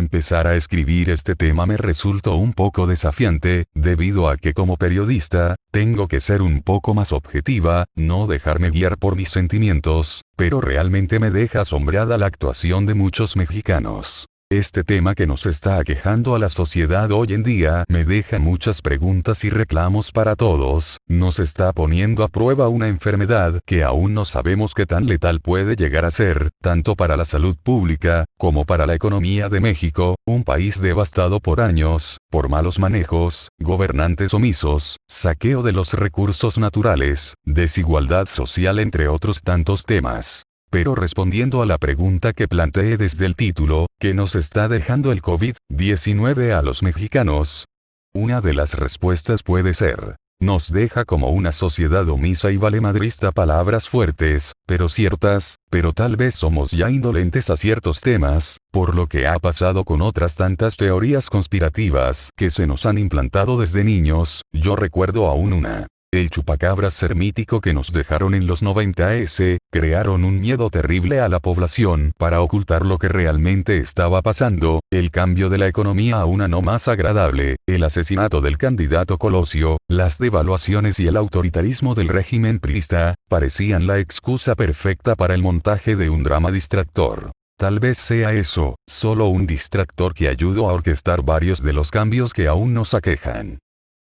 Empezar a escribir este tema me resultó un poco desafiante, debido a que como periodista, tengo que ser un poco más objetiva, no dejarme guiar por mis sentimientos, pero realmente me deja asombrada la actuación de muchos mexicanos. Este tema que nos está aquejando a la sociedad hoy en día me deja muchas preguntas y reclamos para todos, nos está poniendo a prueba una enfermedad que aún no sabemos qué tan letal puede llegar a ser, tanto para la salud pública, como para la economía de México, un país devastado por años, por malos manejos, gobernantes omisos, saqueo de los recursos naturales, desigualdad social entre otros tantos temas. Pero respondiendo a la pregunta que planteé desde el título, ¿qué nos está dejando el COVID-19 a los mexicanos? Una de las respuestas puede ser, nos deja como una sociedad omisa y valemadrista, palabras fuertes, pero ciertas, pero tal vez somos ya indolentes a ciertos temas, por lo que ha pasado con otras tantas teorías conspirativas que se nos han implantado desde niños. Yo recuerdo aún una. El chupacabras ser mítico que nos dejaron en los 90s, crearon un miedo terrible a la población para ocultar lo que realmente estaba pasando, el cambio de la economía a una no más agradable, el asesinato del candidato Colosio, las devaluaciones y el autoritarismo del régimen priista, parecían la excusa perfecta para el montaje de un drama distractor. Tal vez sea eso, solo un distractor que ayudó a orquestar varios de los cambios que aún nos aquejan.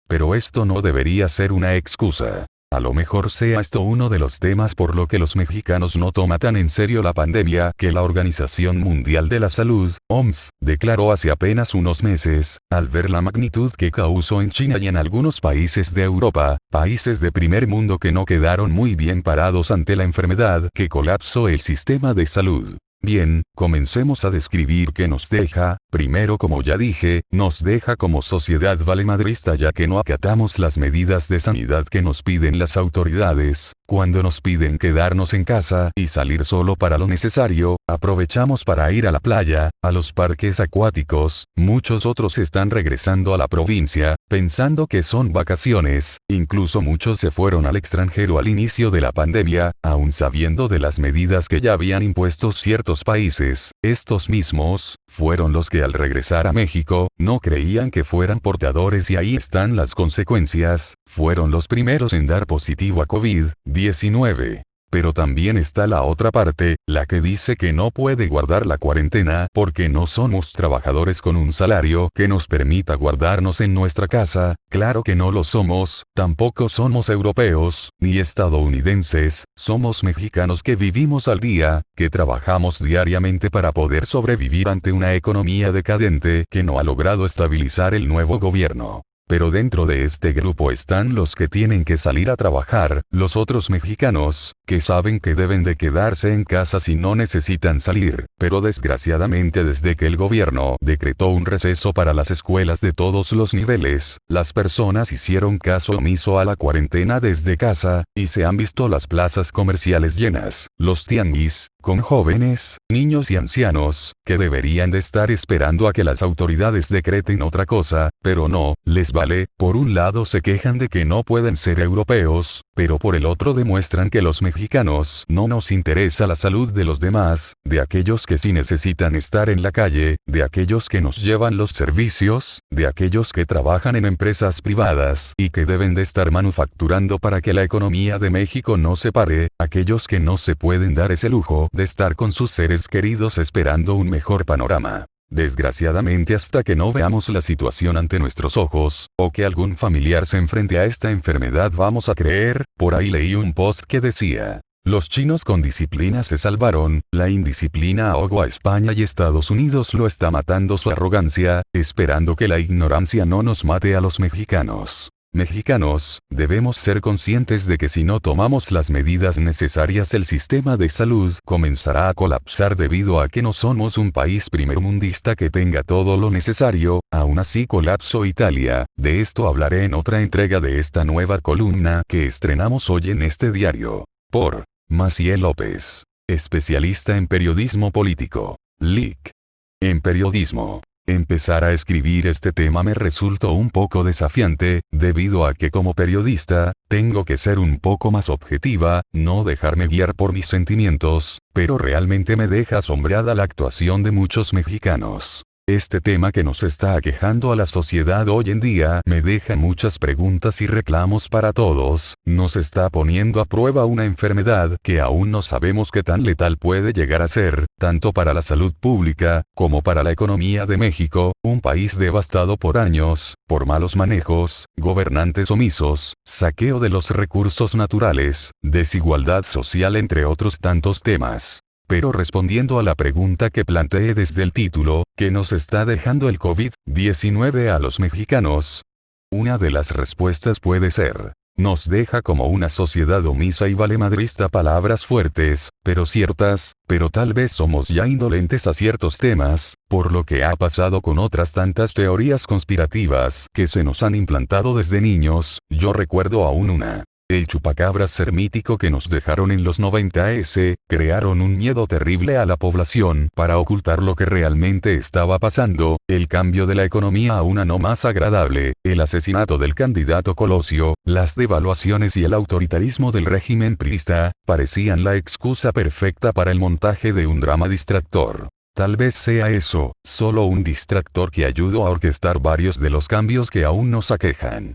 Pero esto no debería ser una excusa. A lo mejor sea esto uno de los temas por lo que los mexicanos no toman tan en serio la pandemia que la Organización Mundial de la Salud, OMS, declaró hace apenas unos meses, al ver la magnitud que causó en China y en algunos países de Europa, países de primer mundo que no quedaron muy bien parados ante la enfermedad que colapsó el sistema de salud. Bien, comencemos a describir qué nos deja. Primero, como ya dije, nos deja como sociedad valemadrista, ya que no acatamos las medidas de sanidad que nos piden las autoridades. Cuando nos piden quedarnos en casa y salir solo para lo necesario, aprovechamos para ir a la playa, a los parques acuáticos. Muchos otros están regresando a la provincia, pensando que son vacaciones, incluso muchos se fueron al extranjero al inicio de la pandemia, aun sabiendo de las medidas que ya habían impuesto ciertos países. Estos mismos, fueron los que al regresar a México, no creían que fueran portadores y ahí están las consecuencias, fueron los primeros en dar positivo a COVID-19. Pero también está la otra parte, la que dice que no puede guardar la cuarentena porque no somos trabajadores con un salario que nos permita guardarnos en nuestra casa. Claro que no lo somos, tampoco somos europeos, ni estadounidenses, somos mexicanos que vivimos al día, que trabajamos diariamente para poder sobrevivir ante una economía decadente que no ha logrado estabilizar el nuevo gobierno. Pero dentro de este grupo están los que tienen que salir a trabajar, los otros mexicanos, que saben que deben de quedarse en casa si no necesitan salir, pero desgraciadamente desde que el gobierno decretó un receso para las escuelas de todos los niveles, las personas hicieron caso omiso a la cuarentena desde casa, y se han visto las plazas comerciales llenas, los tianguis, con jóvenes, niños y ancianos, que deberían de estar esperando a que las autoridades decreten otra cosa, pero no, les vale. Por un lado se quejan de que no pueden ser europeos, pero por el otro demuestran que los mexicanos no nos interesa la salud de los demás, de aquellos que sí necesitan estar en la calle, de aquellos que nos llevan los servicios, de aquellos que trabajan en empresas privadas y que deben de estar manufacturando para que la economía de México no se pare, aquellos que no se pueden dar ese lujo de estar con sus seres queridos esperando un mejor panorama. Desgraciadamente, hasta que no veamos la situación ante nuestros ojos, o que algún familiar se enfrente a esta enfermedad, vamos a creer. Por ahí leí un post que decía: los chinos con disciplina se salvaron, la indisciplina ahogó a España y Estados Unidos lo está matando su arrogancia, esperando que la ignorancia no nos mate a los mexicanos. Mexicanos, debemos ser conscientes de que si no tomamos las medidas necesarias el sistema de salud comenzará a colapsar debido a que no somos un país primermundista que tenga todo lo necesario. Aún así colapsó Italia. De esto hablaré en otra entrega de esta nueva columna que estrenamos hoy en este diario. Por Maciel López, especialista en periodismo político. Lic. En periodismo. Empezar a escribir este tema me resultó un poco desafiante, debido a que como periodista, tengo que ser un poco más objetiva, no dejarme guiar por mis sentimientos, pero realmente me deja asombrada la actuación de muchos mexicanos. Este tema que nos está aquejando a la sociedad hoy en día me deja muchas preguntas y reclamos para todos, nos está poniendo a prueba una enfermedad que aún no sabemos qué tan letal puede llegar a ser, tanto para la salud pública, como para la economía de México, un país devastado por años, por malos manejos, gobernantes omisos, saqueo de los recursos naturales, desigualdad social entre otros tantos temas. Pero respondiendo a la pregunta que planteé desde el título, ¿qué nos está dejando el COVID-19 a los mexicanos? Una de las respuestas puede ser, nos deja como una sociedad omisa y valemadrista, palabras fuertes, pero ciertas, pero tal vez somos ya indolentes a ciertos temas, por lo que ha pasado con otras tantas teorías conspirativas que se nos han implantado desde niños. Yo recuerdo aún una. El chupacabras ser mítico que nos dejaron en los 90s, crearon un miedo terrible a la población para ocultar lo que realmente estaba pasando, el cambio de la economía a una no más agradable, el asesinato del candidato Colosio, las devaluaciones y el autoritarismo del régimen priista, parecían la excusa perfecta para el montaje de un drama distractor. Tal vez sea eso, solo un distractor que ayudó a orquestar varios de los cambios que aún nos aquejan.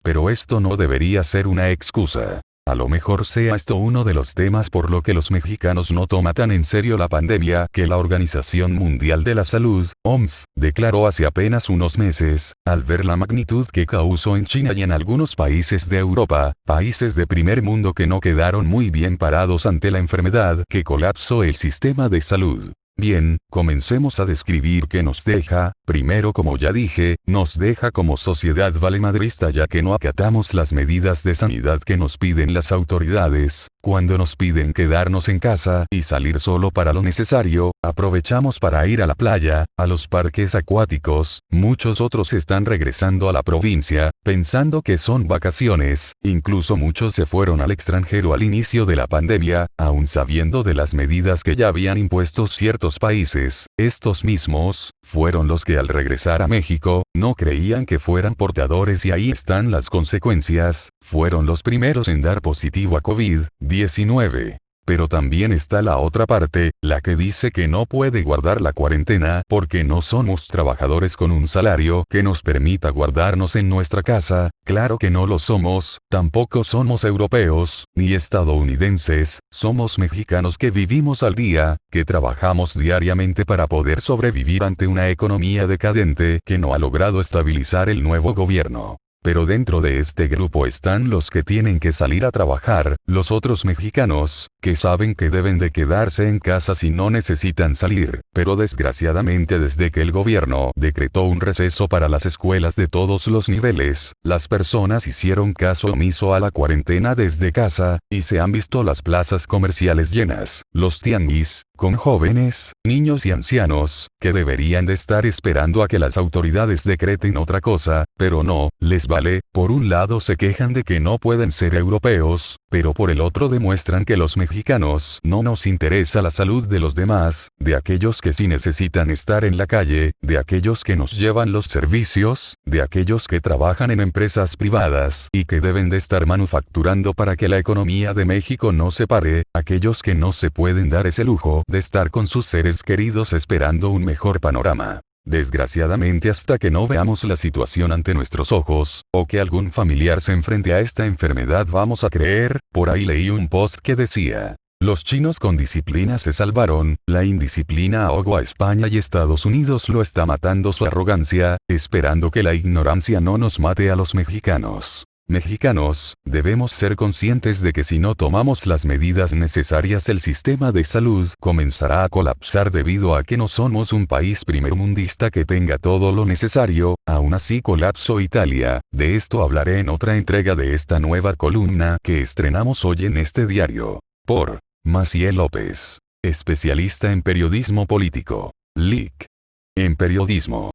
Pero esto no debería ser una excusa. A lo mejor sea esto uno de los temas por lo que los mexicanos no toman tan en serio la pandemia que la Organización Mundial de la Salud, OMS, declaró hace apenas unos meses, al ver la magnitud que causó en China y en algunos países de Europa, países de primer mundo que no quedaron muy bien parados ante la enfermedad que colapsó el sistema de salud. Bien, comencemos a describir qué nos deja. Primero, como ya dije, nos deja como sociedad valemadrista ya que no acatamos las medidas de sanidad que nos piden las autoridades. Cuando nos piden quedarnos en casa y salir solo para lo necesario, aprovechamos para ir a la playa, a los parques acuáticos. Muchos otros están regresando a la provincia, pensando que son vacaciones, incluso muchos se fueron al extranjero al inicio de la pandemia, aun sabiendo de las medidas que ya habían impuesto ciertos países. Estos mismos fueron los que al regresar a México, no creían que fueran portadores y ahí están las consecuencias, fueron los primeros en dar positivo a COVID-19. Pero también está la otra parte, la que dice que no puede guardar la cuarentena porque no somos trabajadores con un salario que nos permita guardarnos en nuestra casa. Claro que no lo somos, tampoco somos europeos, ni estadounidenses, somos mexicanos que vivimos al día, que trabajamos diariamente para poder sobrevivir ante una economía decadente que no ha logrado estabilizar el nuevo gobierno. Pero dentro de este grupo están los que tienen que salir a trabajar, los otros mexicanos, que saben que deben de quedarse en casa si no necesitan salir, pero desgraciadamente desde que el gobierno decretó un receso para las escuelas de todos los niveles, las personas hicieron caso omiso a la cuarentena desde casa, y se han visto las plazas comerciales llenas, los tianguis, con jóvenes, niños y ancianos, que deberían de estar esperando a que las autoridades decreten otra cosa, pero no, les vale. Por un lado se quejan de que no pueden ser europeos, pero por el otro demuestran que los mexicanos no nos interesa la salud de los demás, de aquellos que sí necesitan estar en la calle, de aquellos que nos llevan los servicios, de aquellos que trabajan en empresas privadas y que deben de estar manufacturando para que la economía de México no se pare, aquellos que no se pueden dar ese lujo de estar con sus seres queridos esperando un mejor panorama. Desgraciadamente, hasta que no veamos la situación ante nuestros ojos, o que algún familiar se enfrente a esta enfermedad, vamos a creer. Por ahí leí un post que decía: los chinos con disciplina se salvaron, la indisciplina ahogó a España y Estados Unidos lo está matando su arrogancia, esperando que la ignorancia no nos mate a los mexicanos. Mexicanos, debemos ser conscientes de que si no tomamos las medidas necesarias el sistema de salud comenzará a colapsar debido a que no somos un país primermundista que tenga todo lo necesario. Aún así colapsó Italia. De esto hablaré en otra entrega de esta nueva columna que estrenamos hoy en este diario. Por Maciel López, especialista en periodismo político. Lic. En periodismo.